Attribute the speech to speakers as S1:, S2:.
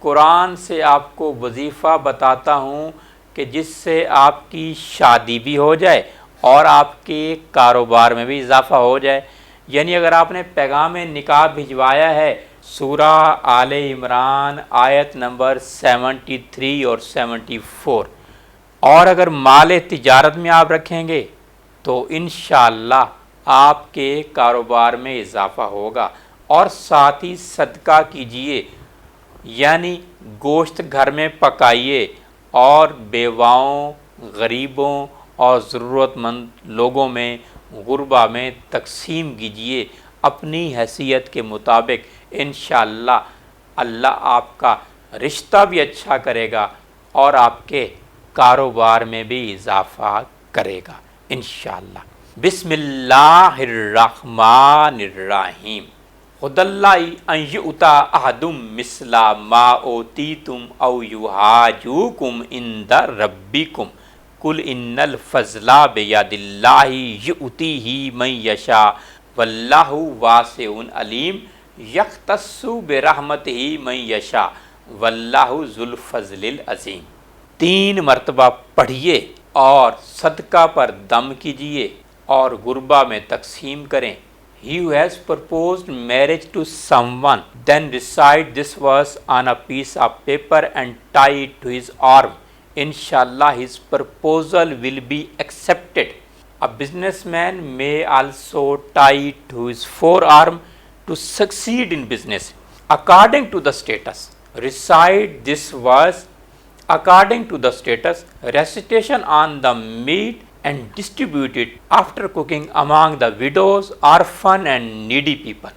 S1: قرآن سے آپ کو وظیفہ بتاتا ہوں کہ جس سے آپ کی شادی بھی ہو جائے اور آپ کے کاروبار میں بھی اضافہ ہو جائے. یعنی اگر آپ نے پیغام نکاح بھجوایا ہے سورہ آل عمران آیت نمبر 73 اور 74، اور اگر مال تجارت میں آپ رکھیں گے تو انشاءاللہ آپ کے کاروبار میں اضافہ ہوگا. اور ساتھ ہی صدقہ کیجئے، یعنی گوشت گھر میں پکائیے اور بیواؤں، غریبوں اور ضرورت مند لوگوں میں، غربا میں تقسیم کیجئے اپنی حیثیت کے مطابق. انشاءاللہ اللہ آپ کا رشتہ بھی اچھا کرے گا اور آپ کے کاروبار میں بھی اضافہ کرے گا انشاءاللہ. بسم اللہ الرحمن الرحیم. خد اللہ ان یؤتی احد مثل ما اوتیتم او یحاجوکم عند ربکم قل ان الفضل بید اللہ یؤتیہ من یشاء واللہ واسع علیم یختص برحمتہ من یشاء واللہ ذو الفضل العظیم. 3 مرتبہ پڑھیے اور صدقہ پر دم کیجیے اور غربا میں تقسیم کریں. He who has proposed marriage to someone, then recite this verse on a piece of paper and tie it to his arm. Inshallah, his proposal will be accepted. A businessman may also tie it to his forearm to succeed in business, according to the status. Recite this verse according to the status. Recitation on the meat and distribute it after cooking among the widows, orphan and needy people.